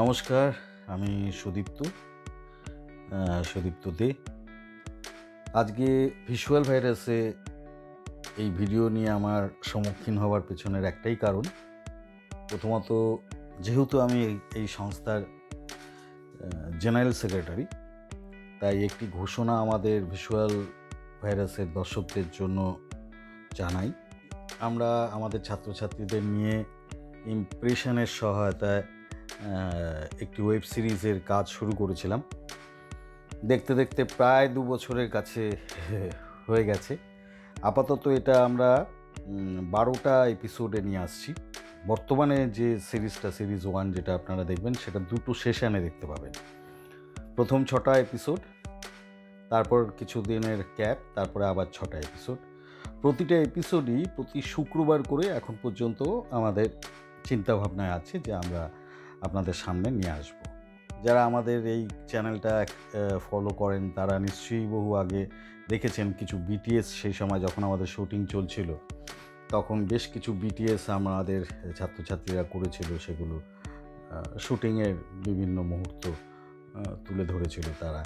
নমস্কার, আমি সুদীপ্ত দে। আজকে ভিজুয়াল ভাইরাসে এই ভিডিও নিয়ে আমার সম্মুখীন হওয়ার পেছনের একটাই কারণ। প্রথমত, যেহেতু আমি এই সংস্থার জেনারেল সেক্রেটারি, তাই একটি ঘোষণা আমাদের ভিজুয়াল ভাইরাসের দর্শকদের জন্য জানাই। আমরা আমাদের ছাত্রছাত্রীদের নিয়ে ইমপ্রেশনের সহায়তায় একটি ওয়েব সিরিজের কাজ শুরু করেছিলাম। দেখতে দেখতে প্রায় 2 বছরের কাছে হয়ে গেছে। আপাতত এটা আমরা 12টা এপিসোডে নিয়ে আসছি। বর্তমানে যে সিরিজটা, সিরিজ 1 যেটা আপনারা দেখবেন, সেটা 2টো সেশনে দেখতে পাবেন। প্রথম 6টা এপিসোড, তারপর কিছুদিনের ক্যাপ, তারপরে আবার 6টা এপিসোড। প্রতিটা এপিসোডই প্রতি শুক্রবার করে এখন পর্যন্ত আমাদের চিন্তাভাবনায় আছে যে আমরা আপনাদের সামনে নিয়ে আসব। যারা আমাদের এই চ্যানেলটা ফলো করেন তারা নিশ্চয়ই বহু আগে দেখেছেন কিছু বিটিএস। সেই সময় যখন আমাদের শুটিং চলছিল, তখন বেশ কিছু বিটিএস আমাদের ছাত্রছাত্রীরা করেছিল। সেগুলো শুটিংয়ের বিভিন্ন মুহূর্ত তুলে ধরেছিল তারা।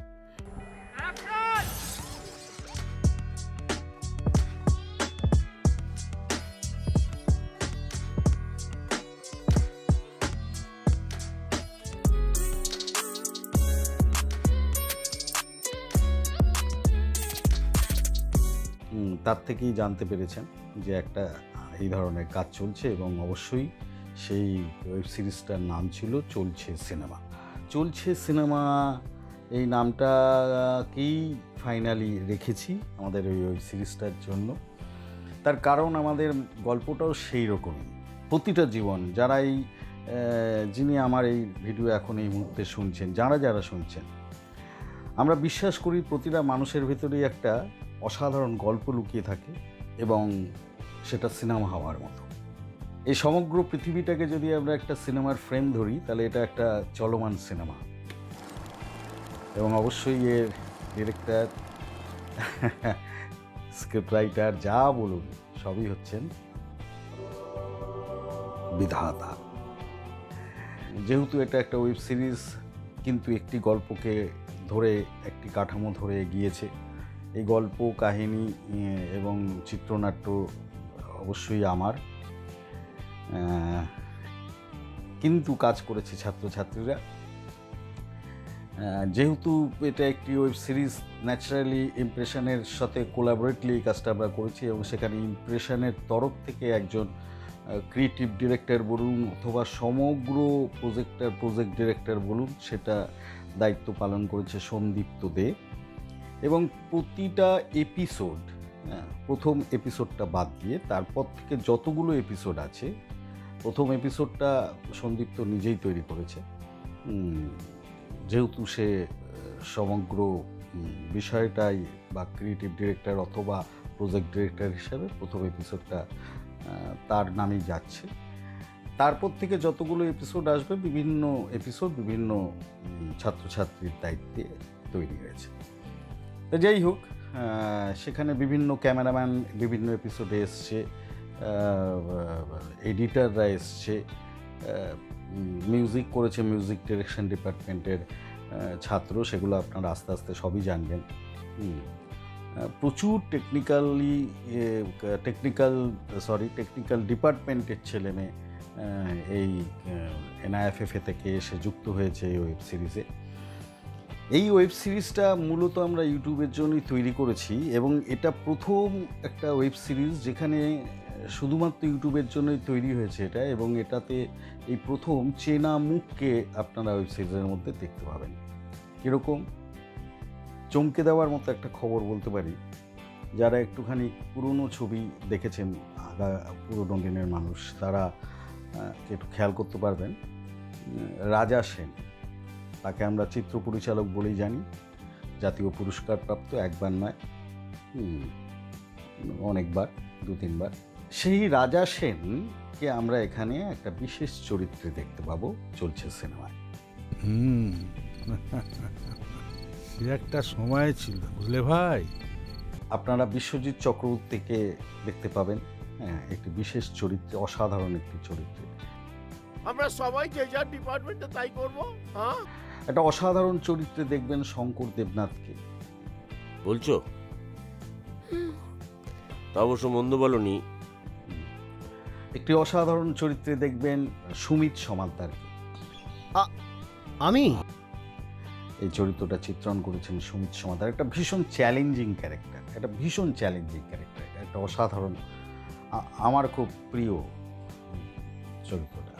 তার থেকেই জানতে পেরেছেন যে একটা এই ধরনের কাজ চলছে, এবং অবশ্যই সেই ওয়েব সিরিজটার নাম ছিল চলছে সিনেমা। চলছে সিনেমা এই নামটাকেই ফাইনালি রেখেছি আমাদের ওই ওয়েব সিরিজটার জন্য। তার কারণ আমাদের গল্পটাও সেই রকমই। প্রতিটা জীবন, যারা যিনি আমার এই ভিডিও এখন এই মুহূর্তে শুনছেন, যারা শুনছেন, আমরা বিশ্বাস করি প্রতিটা মানুষের ভেতরেই একটা অসাধারণ গল্প লুকিয়ে থাকে, এবং সেটা সিনেমা হওয়ার মতো। এই সমগ্র পৃথিবীটাকে যদি আমরা একটা সিনেমার ফ্রেম ধরি, তাহলে এটা একটা চলমান সিনেমা। এবং অবশ্যই এর ডিরেক্টর, স্ক্রিপ্ট রাইটার, যা বলুন, সবই হচ্ছেন বিধাতা। যেহেতু এটা একটা ওয়েব সিরিজ, কিন্তু একটি গল্পকে ধরে, একটি কাঠামো ধরে এগিয়েছে। এই গল্প, কাহিনী এবং চিত্রনাট্য অবশ্যই আমার, কিন্তু কাজ করেছে ছাত্রছাত্রীরা। যেহেতু এটা একটি ওয়েব সিরিজ, ন্যাচারালি ইমপ্রেশনের সাথে কোলাবোরেটলি এই কাজটা আমরা করেছি, এবং সেখানে ইমপ্রেশনের তরফ থেকে একজন ক্রিয়েটিভ ডিরেক্টর বলুন অথবা সমগ্র প্রজেক্ট ডিরেক্টর বলুন, সেটা দায়িত্ব পালন করেছে সন্দীপ্ত দে। এবং প্রতিটা এপিসোড, প্রথম এপিসোডটা বাদ দিয়ে তারপর থেকে যতগুলো এপিসোড আছে, প্রথম এপিসোডটা সন্দীপ্ত নিজেই তৈরি করেছে। যেহেতু সে সমগ্র বিষয়টাই, বা ক্রিয়েটিভ ডিরেক্টর অথবা প্রজেক্ট ডিরেক্টর হিসাবে প্রথম এপিসোডটা তার নামেই যাচ্ছে। তারপর থেকে যতগুলো এপিসোড আসবে, বিভিন্ন এপিসোড বিভিন্ন ছাত্রছাত্রীর দায়িত্বে তৈরি হয়েছে। তো যাই হোক, সেখানে বিভিন্ন ক্যামেরাম্যান বিভিন্ন এপিসোডে এসছে, এডিটাররা এসছে, মিউজিক করেছে মিউজিক ডিরেকশন ডিপার্টমেন্টের ছাত্র। সেগুলো আপনারা আস্তে আস্তে সবই জানবেন। প্রচুর টেকনিক্যাল ডিপার্টমেন্টের ছেলেমেয়ে এই NIFFA থেকে এসে যুক্ত হয়েছে এই ওয়েব সিরিজে। এই ওয়েব সিরিজটা মূলত আমরা ইউটিউবের জন্যই তৈরি করেছি, এবং এটা প্রথম একটা ওয়েব সিরিজ যেখানে শুধুমাত্র ইউটিউবের জন্যই তৈরি হয়েছে এটা, এবং এটাতে এই প্রথম চেনা মুখকে আপনারা ওয়েব সিরিজের মধ্যে দেখতে পাবেন। কীরকম চমকে দেওয়ার মতো একটা খবর বলতে পারি। যারা একটুখানি পুরনো ছবি দেখেছেন, পুরনো দিনের মানুষ, তারা একটু খেয়াল করতে পারবেন, রাজা সেন, তাকে আমরা চিত্র পরিচালক বলেই জানি, জাতীয় পুরস্কার প্রাপ্ত, একবার নয়, অনেকবার, 2-3 বার। সেই রাজা সেনকে আমরা এখানে একটা বিশেষ চরিত্রে দেখতে পাবো চলছে সিনেমায়। সে একটা সময় ছিল, বুঝলে ভাই। আপনারা বিশ্বজিৎ চক্রবর্তীকে দেখতে পাবেন, একটি বিশেষ চরিত্রে, অসাধারণ একটি চরিত্রে। আমরা সবাই যে যার ডিপার্টমেন্টে তাই করব। হ্যাঁ, একটা অসাধারণ চরিত্রে দেখবেন শঙ্কর দেবনাথকে। বলছো? তা অবশ্য মন্দ বলনি। একটি অসাধারণ চরিত্রে দেখবেন সুমিত সমাদ্দারকে। আমি এই চরিত্রটা চিত্রণ করেছেন সুমিত সমাদ্দার। একটা ভীষণ চ্যালেঞ্জিং ক্যারেক্টার, একটা অসাধারণ, আমার খুব প্রিয় চরিত্রটা।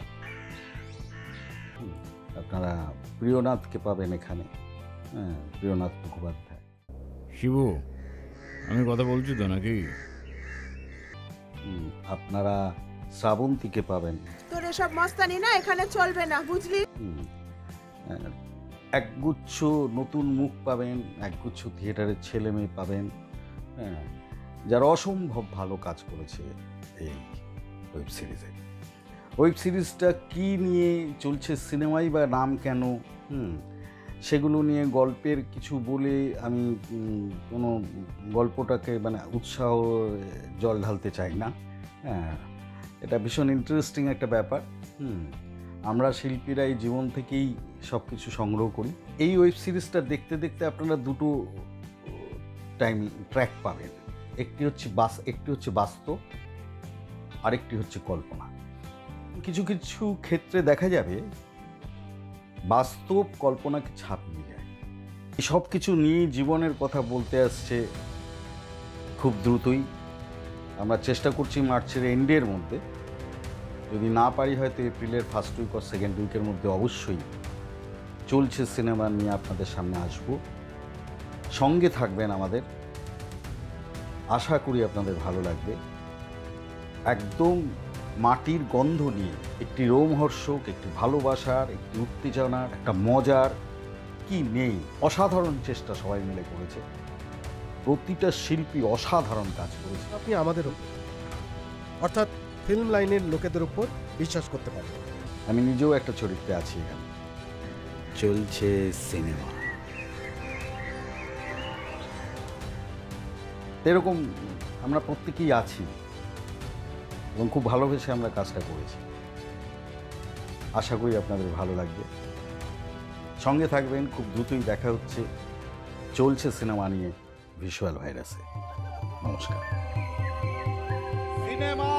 আপনারা প্রিয়নাথকে পাবেন এখানে। হ্যাঁ, প্রিয়নাথ মুখোপাধ্যায়। শিবু, আমি কথা বলছি তো নাকি? আপনারা শ্রাবন্তীকে পাবেন। তোর এসব মস্তানি না এখানে চলবে না, বুঝলি? একগুচ্ছ নতুন মুখ পাবেন, একগুচ্ছ থিয়েটারের ছেলে মেয়ে পাবেন, হ্যাঁ, যারা অসম্ভব ভালো কাজ করেছে এই ওয়েব সিরিজে। ওয়েব সিরিজটা কী নিয়ে চলছে, সিনেমাই বা নাম কেন, সেগুলো নিয়ে গল্পের কিছু বলে আমি কোনো গল্পটাকে মানে উৎসাহ জল ঢালতে চাই না। হ্যাঁ, এটা ভীষণ ইন্টারেস্টিং একটা ব্যাপার। আমরা শিল্পীরা এই জীবন থেকেই সব কিছু সংগ্রহ করি। এই ওয়েব সিরিজটা দেখতে দেখতে আপনারা দুটো ট্র্যাক পাবেন। একটি হচ্ছে বাস্তব, আরেকটি হচ্ছে কল্পনা। কিছু কিছু ক্ষেত্রে দেখা যাবে বাস্তব কল্পনাকে ছাপিয়ে যায়। এই সব কিছু নিয়ে জীবনের কথা বলতে আসছে খুব দ্রুতই। আমরা চেষ্টা করছি মার্চের এন্ডের মধ্যে, যদি না পারি হয়তো এপ্রিলের ফার্স্ট উইক আর সেকেন্ড উইকের মধ্যে অবশ্যই চলছে সিনেমা নিয়ে আপনাদের সামনে আসব। সঙ্গে থাকবেন আমাদের, আশা করি আপনাদের ভালো লাগবে। একদম মাটির গন্ধ নিয়ে একটি রোমহর্ষক, একটি ভালোবাসার, একটি উত্তেজনার, একটা মজার, কি নেই, অসাধারণ চেষ্টা সবাই মিলে করেছে। প্রতিটা শিল্পী অসাধারণ কাজ করেছে। আপনি আমাদের উপর, অর্থাৎ ফিল্ম লাইনের লোকেদের উপর বিশ্বাস করতে পারেন। আমি নিজেও একটা চরিত্রে আছি এখানে। চলছে সিনেমা। এরকম আমরা প্রত্যেকেই আছি এবং খুব ভালোবেসে আমরা কাজটা করেছি। আশা করি আপনাদের ভালো লাগবে। সঙ্গে থাকবেন, খুব দ্রুতই দেখা হচ্ছে। চলছে সিনেমা নিয়ে ভিজুয়াল ভাইরাসে। নমস্কার। সিনেমা